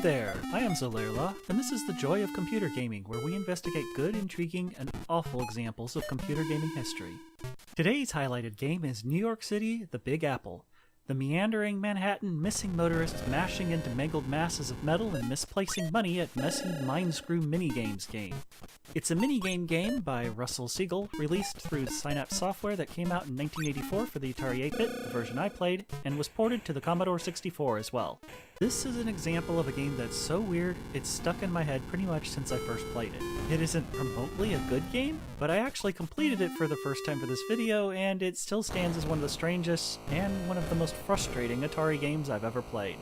there! I am Zolerla, and this is The Joy of Computer Gaming, where we investigate good, intriguing, and awful examples of computer gaming history. Today's highlighted game is New York City, The Big Apple. The meandering Manhattan, missing motorists mashing into mangled masses of metal and misplacing money at messy mindscrew minigames game. It's a minigame game by Russell Siegel, released through Synapse Software that came out in 1984 for the Atari 8-bit, the version I played, and was ported to the Commodore 64 as well. This is an example of a game that's so weird, it's stuck in my head pretty much since I first played it. It isn't remotely a good game, but I actually completed it for the first time for this video, and it still stands as one of the strangest and one of the most frustrating Atari games I've ever played.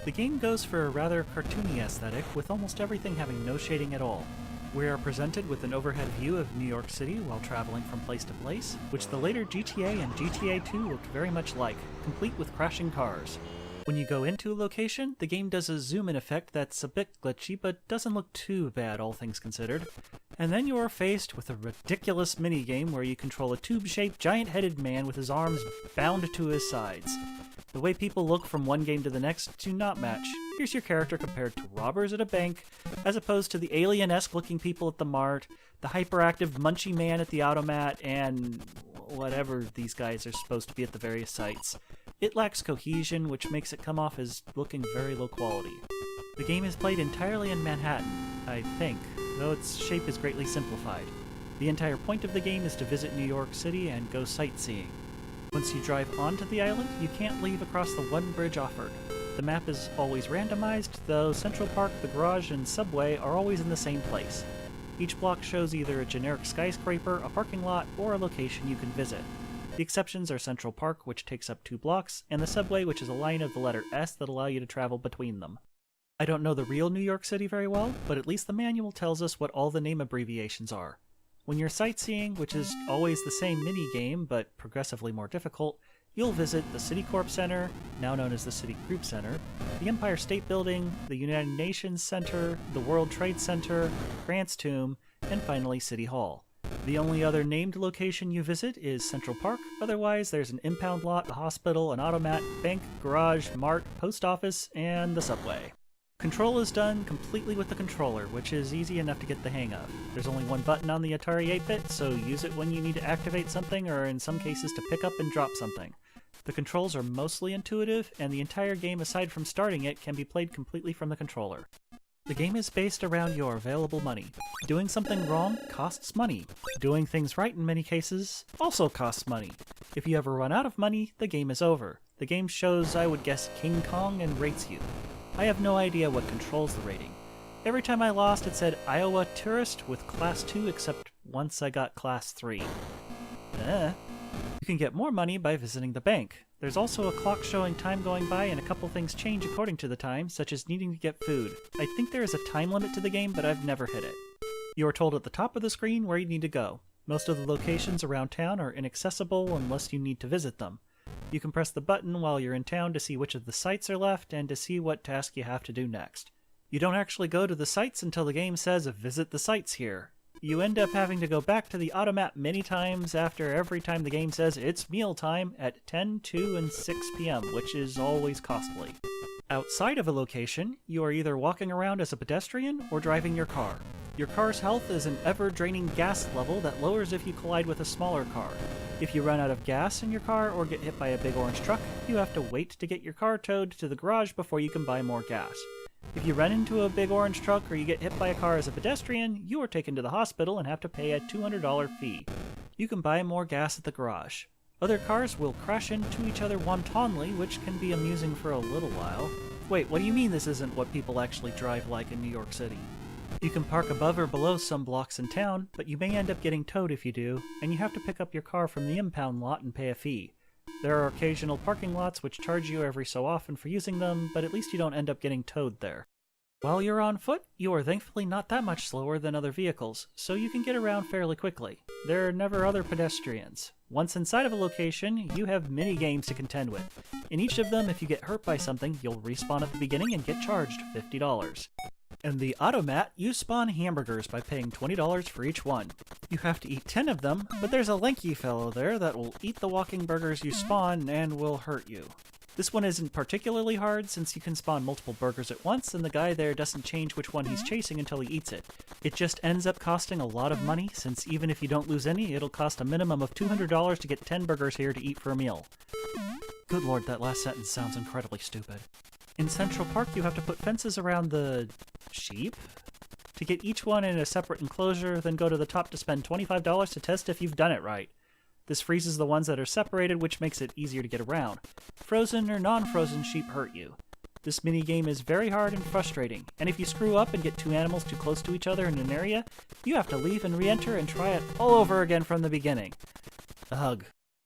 The game goes for a rather cartoony aesthetic, with almost everything having no shading at all. We are presented with an overhead view of New York City while traveling from place to place, which the later GTA and GTA 2 looked very much like, complete with crashing cars. When you go into a location, the game does a zoom-in effect that's a bit glitchy, but doesn't look too bad, all things considered. And then you are faced with a ridiculous minigame where you control a tube-shaped, giant-headed man with his arms bound to his sides. The way people look from one game to the next do not match. Here's your character compared to robbers at a bank, as opposed to the alien-esque looking people at the mart, the hyperactive munchy man at the automat, and whatever these guys are supposed to be at the various sites. It lacks cohesion, which makes it come off as looking very low quality. The game is played entirely in Manhattan, I think, though its shape is greatly simplified. The entire point of the game is to visit New York City and go sightseeing. Once you drive onto the island, you can't leave across the one bridge offered. The map is always randomized, though Central Park, the garage, and subway are always in the same place. Each block shows either a generic skyscraper, a parking lot, or a location you can visit. The exceptions are Central Park, which takes up 2 blocks, and the subway, which is a line of the letter S that allow you to travel between them. I don't know the real New York City very well, but at least the manual tells us what all the name abbreviations are. When you're sightseeing, which is always the same mini-game, but progressively more difficult, you'll visit the Citicorp Center, now known as the Citigroup Center, the Empire State Building, the United Nations Center, the World Trade Center, Grant's Tomb, and finally City Hall. The only other named location you visit is Central Park, otherwise there's an impound lot, a hospital, an automat, bank, garage, mart, post office, and the subway. Control is done completely with the controller, which is easy enough to get the hang of. There's only one button on the Atari 8-bit, so use it when you need to activate something or in some cases to pick up and drop something. The controls are mostly intuitive, and the entire game aside from starting it can be played completely from the controller. The game is based around your available money. Doing something wrong costs money. Doing things right in many cases also costs money. If you ever run out of money, the game is over. The game shows, I would guess, King Kong and rates you. I have no idea what controls the rating. Every time I lost it said Iowa Tourist with Class 2, except once I got Class 3. You can get more money by visiting the bank. There's also a clock showing time going by and a couple things change according to the time, such as needing to get food. I think there is a time limit to the game, but I've never hit it. You are told at the top of the screen where you need to go. Most of the locations around town are inaccessible unless you need to visit them. You can press the button while you're in town to see which of the sites are left and to see what task you have to do next. You don't actually go to the sites until the game says visit the sites here. You end up having to go back to the automat many times after every time the game says it's mealtime at 10, 2, and 6 p.m., which is always costly. Outside of a location, you are either walking around as a pedestrian or driving your car. Your car's health is an ever-draining gas level that lowers if you collide with a smaller car. If you run out of gas in your car or get hit by a big orange truck, you have to wait to get your car towed to the garage before you can buy more gas. If you run into a big orange truck or you get hit by a car as a pedestrian, you are taken to the hospital and have to pay a $200 fee. You can buy more gas at the garage. Other cars will crash into each other wantonly, which can be amusing for a little while. Wait, what do you mean this isn't what people actually drive like in New York City? You can park above or below some blocks in town, but you may end up getting towed if you do, and you have to pick up your car from the impound lot and pay a fee. There are occasional parking lots which charge you every so often for using them, but at least you don't end up getting towed there. While you're on foot, you are thankfully not that much slower than other vehicles, so you can get around fairly quickly. There are never other pedestrians. Once inside of a location, you have mini-games to contend with. In each of them, if you get hurt by something, you'll respawn at the beginning and get charged $50. In the automat, you spawn hamburgers by paying $20 for each one. You have to eat 10 of them, but there's a lanky fellow there that will eat the walking burgers you spawn and will hurt you. This one isn't particularly hard since you can spawn multiple burgers at once and the guy there doesn't change which one he's chasing until he eats it. It just ends up costing a lot of money since even if you don't lose any, it'll cost a minimum of $200 to get 10 burgers here to eat for a meal. Good lord, that last sentence sounds incredibly stupid. In Central Park, you have to put fences around the sheep to get each one in a separate enclosure, then go to the top to spend $25 to test if you've done it right. This freezes the ones that are separated, which makes it easier to get around. Frozen or non-frozen sheep hurt you. This minigame is very hard and frustrating, and if you screw up and get two animals too close to each other in an area, you have to leave and re-enter and try it all over again from the beginning. Ugh.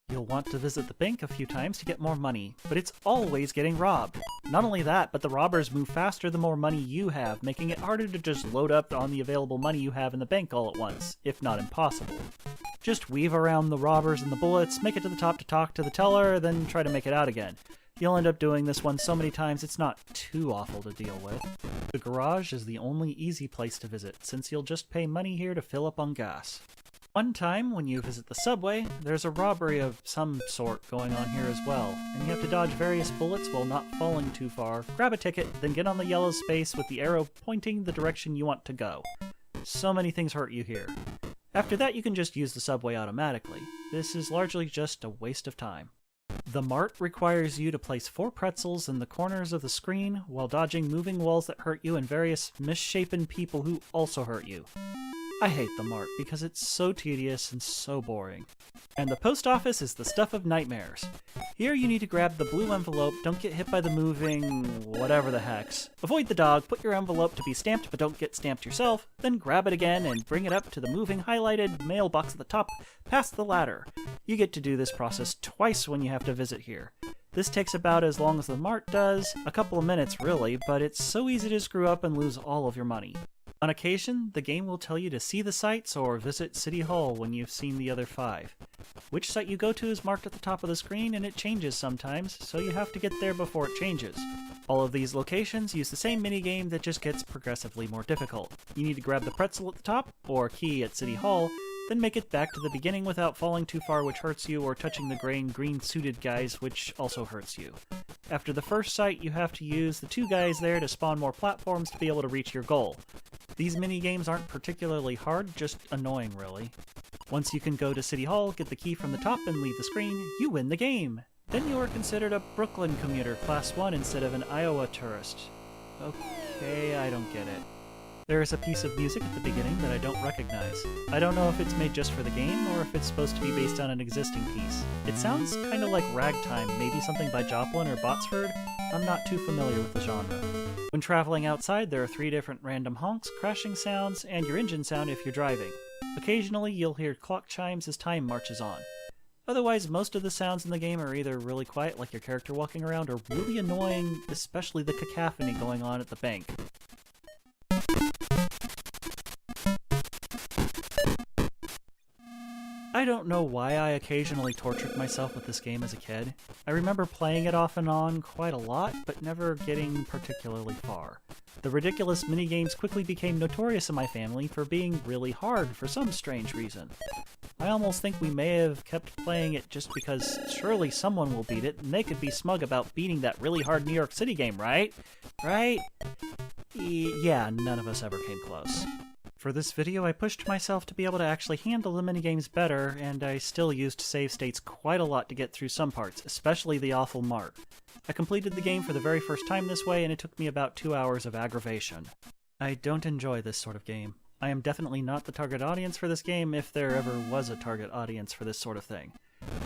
You'll want to visit the bank a few times to get more money, but it's always getting robbed. Not only that, but the robbers move faster the more money you have, making it harder to just load up on the available money you have in the bank all at once, if not impossible. Just weave around the robbers and the bullets, make it to the top to talk to the teller, then try to make it out again. You'll end up doing this one so many times it's not too awful to deal with. The garage is the only easy place to visit, since you'll just pay money here to fill up on gas. One time, when you visit the subway, there's a robbery of some sort going on here as well, and you have to dodge various bullets while not falling too far, grab a ticket, then get on the yellow space with the arrow pointing the direction you want to go. So many things hurt you here. After that, you can just use the subway automatically. This is largely just a waste of time. The Mart requires you to place 4 pretzels in the corners of the screen while dodging moving walls that hurt you and various misshapen people who also hurt you. I hate the Mart because it's so tedious and so boring. And the post office is the stuff of nightmares. Here you need to grab the blue envelope, don't get hit by the moving whatever the hex. Avoid the dog, put your envelope to be stamped but don't get stamped yourself, then grab it again and bring it up to the moving highlighted mailbox at the top, past the ladder. You get to do this process twice when you have to visit here. This takes about as long as the Mart does, a couple of minutes really, but it's so easy to screw up and lose all of your money. On occasion, the game will tell you to see the sights or visit City Hall when you've seen the other 5. Which site you go to is marked at the top of the screen and it changes sometimes, so you have to get there before it changes. All of these locations use the same minigame that just gets progressively more difficult. You need to grab the pretzel at the top, or key at City Hall, then make it back to the beginning without falling too far, which hurts you, or touching the green-suited guys, which also hurts you. After the first site, you have to use the 2 guys there to spawn more platforms to be able to reach your goal. These minigames aren't particularly hard, just annoying really. Once you can go to City Hall, get the key from the top, and leave the screen, you win the game! Then you are considered a Brooklyn commuter, Class 1, instead of an Iowa tourist. Okay, I don't get it. There is a piece of music at the beginning that I don't recognize. I don't know if it's made just for the game, or if it's supposed to be based on an existing piece. It sounds kinda like ragtime, maybe something by Joplin or Botsford. I'm not too familiar with the genre. When traveling outside, there are 3 different random honks, crashing sounds, and your engine sound if you're driving. Occasionally, you'll hear clock chimes as time marches on. Otherwise, most of the sounds in the game are either really quiet, like your character walking around, or really annoying, especially the cacophony going on at the bank. I don't know why I occasionally tortured myself with this game as a kid. I remember playing it off and on quite a lot, but never getting particularly far. The ridiculous minigames quickly became notorious in my family for being really hard for some strange reason. I almost think we may have kept playing it just because surely someone will beat it, and they could be smug about beating that really hard New York City game, right? Right? Yeah, none of us ever came close. For this video, I pushed myself to be able to actually handle the minigames better, and I still used save states quite a lot to get through some parts, especially the awful Mart. I completed the game for the very first time this way, and it took me about 2 hours of aggravation. I don't enjoy this sort of game. I am definitely not the target audience for this game, if there ever was a target audience for this sort of thing.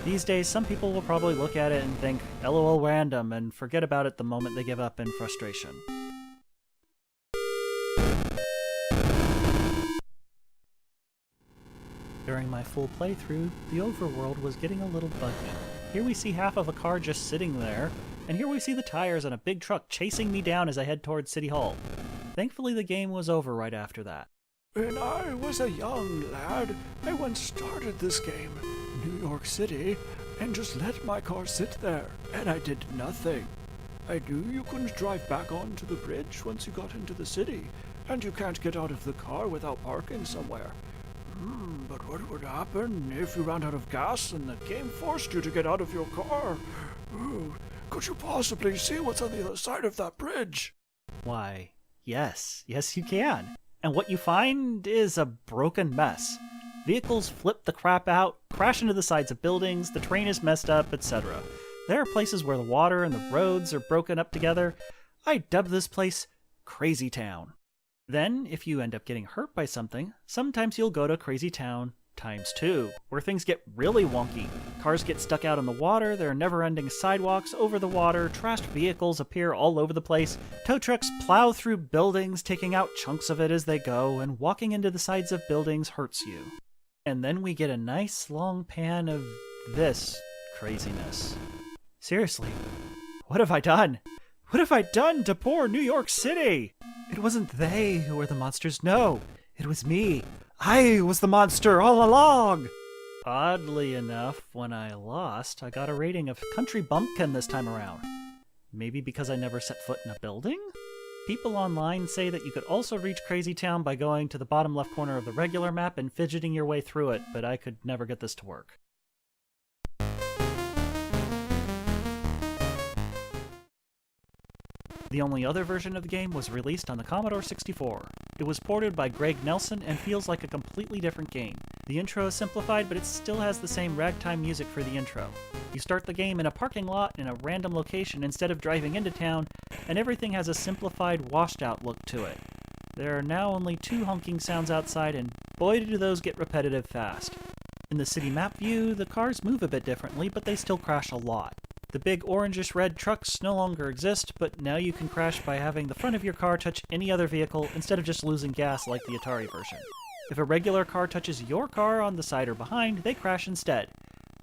These days, some people will probably look at it and think, LOL random, and forget about it the moment they give up in frustration. During my full playthrough, the overworld was getting a little buggy. Here we see half of a car just sitting there, and here we see the tires on a big truck chasing me down as I head towards City Hall. Thankfully the game was over right after that. When I was a young lad, I once started this game, New York City, and just let my car sit there, and I did nothing. I knew you couldn't drive back onto the bridge once you got into the city, and you can't get out of the car without parking somewhere. But what would happen if you ran out of gas and the game forced you to get out of your car? Ooh, could you possibly see what's on the other side of that bridge? Why, yes you can. And what you find is a broken mess. Vehicles flip the crap out, crash into the sides of buildings, the terrain is messed up, etc. There are places where the water and the roads are broken up together. I dubbed this place Crazy Town. Then, if you end up getting hurt by something, sometimes you'll go to Crazy Town ×2, where things get really wonky. Cars get stuck out in the water, there are never-ending sidewalks over the water, trashed vehicles appear all over the place, tow trucks plow through buildings, taking out chunks of it as they go, and walking into the sides of buildings hurts you. And then we get a nice long pan of this craziness. Seriously, what have I done? What have I done to poor New York City? It wasn't they who were the monsters, no, it was me. I was the monster all along! Oddly enough, when I lost, I got a rating of Country Bumpkin this time around. Maybe because I never set foot in a building? People online say that you could also reach Crazy Town by going to the bottom left corner of the regular map and fidgeting your way through it, but I could never get this to work. The only other version of the game was released on the Commodore 64. It was ported by Greg Nelson and feels like a completely different game. The intro is simplified, but it still has the same ragtime music for the intro. You start the game in a parking lot in a random location instead of driving into town, and everything has a simplified, washed-out look to it. There are now only 2 honking sounds outside, and boy do those get repetitive fast. In the city map view, the cars move a bit differently, but they still crash a lot. The big orangish-red trucks no longer exist, but now you can crash by having the front of your car touch any other vehicle instead of just losing gas like the Atari version. If a regular car touches your car on the side or behind, they crash instead.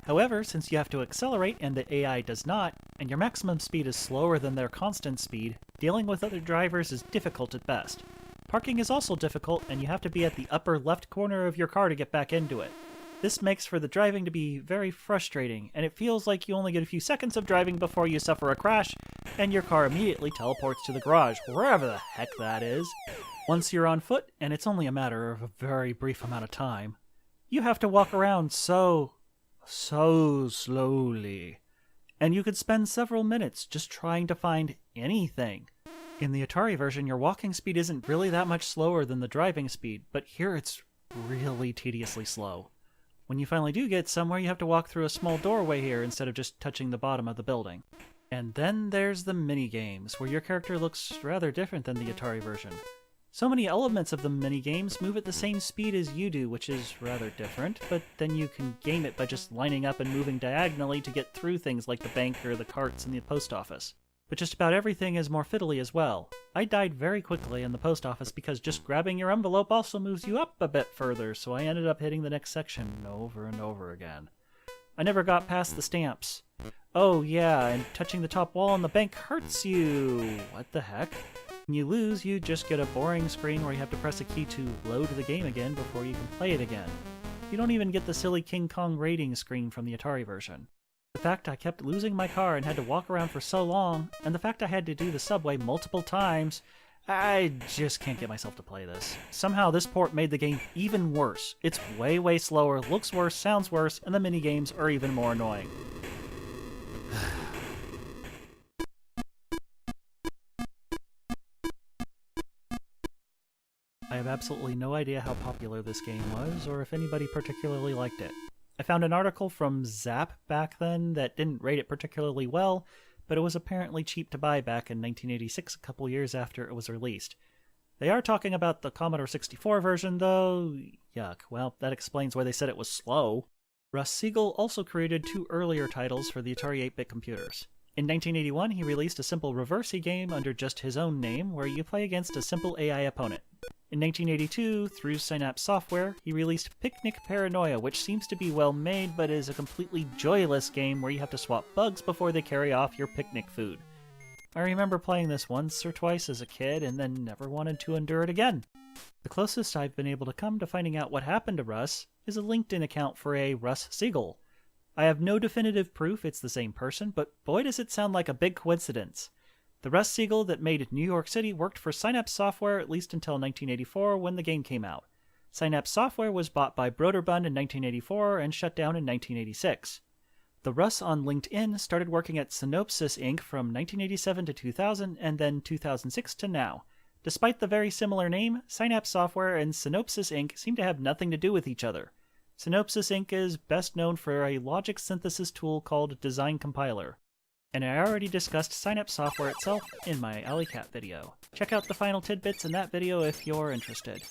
However, since you have to accelerate and the AI does not, and your maximum speed is slower than their constant speed, dealing with other drivers is difficult at best. Parking is also difficult, and you have to be at the upper left corner of your car to get back into it. This makes for the driving to be very frustrating, and it feels like you only get a few seconds of driving before you suffer a crash, and your car immediately teleports to the garage, wherever the heck that is. Once you're on foot, and it's only a matter of a very brief amount of time, you have to walk around so slowly. And you could spend several minutes just trying to find anything. In the Atari version, your walking speed isn't really that much slower than the driving speed, but here it's really tediously slow. When you finally do get somewhere, you have to walk through a small doorway here instead of just touching the bottom of the building. And then there's the mini-games, where your character looks rather different than the Atari version. So many elements of the mini-games move at the same speed as you do, which is rather different, but then you can game it by just lining up and moving diagonally to get through things like the bank or the carts and the post office. But just about everything is more fiddly as well. I died very quickly in the post office because just grabbing your envelope also moves you up a bit further, so I ended up hitting the next section over and over again. I never got past the stamps. Oh yeah, and touching the top wall on the bank hurts you! What the heck? When you lose, you just get a boring screen where you have to press a key to load the game again before you can play it again. You don't even get the silly King Kong rating screen from the Atari version. The fact I kept losing my car and had to walk around for so long, and the fact I had to do the subway multiple times, I just can't get myself to play this. Somehow this port made the game even worse. It's way slower, looks worse, sounds worse, and the minigames are even more annoying. I have absolutely no idea how popular this game was, or if anybody particularly liked it. I found an article from Zap back then that didn't rate it particularly well, but it was apparently cheap to buy back in 1986, a couple years after it was released. They are talking about the Commodore 64 version, though. Yuck, well, that explains why they said it was slow. Russ Siegel also created 2 earlier titles for the Atari 8-bit computers. In 1981, he released a simple reversey game under just his own name, where you play against a simple AI opponent. In 1982, through Synapse Software, he released Picnic Paranoia, which seems to be well made, but is a completely joyless game where you have to swap bugs before they carry off your picnic food. I remember playing this once or twice as a kid, and then never wanted to endure it again. The closest I've been able to come to finding out what happened to Russ is a LinkedIn account for a Russ Siegel. I have no definitive proof it's the same person, but boy does it sound like a big coincidence. The Russ Siegel that made New York City worked for Synapse Software at least until 1984 when the game came out. Synapse Software was bought by Broderbund in 1984 and shut down in 1986. The Russ on LinkedIn started working at Synopsys Inc. from 1987 to 2000 and then 2006 to now. Despite the very similar name, Synapse Software and Synopsys Inc. seem to have nothing to do with each other. Synopsys Inc. is best known for a logic synthesis tool called Design Compiler. And I already discussed Synapse Software itself in my Alley Cat video. Check out the final tidbits in that video if you're interested.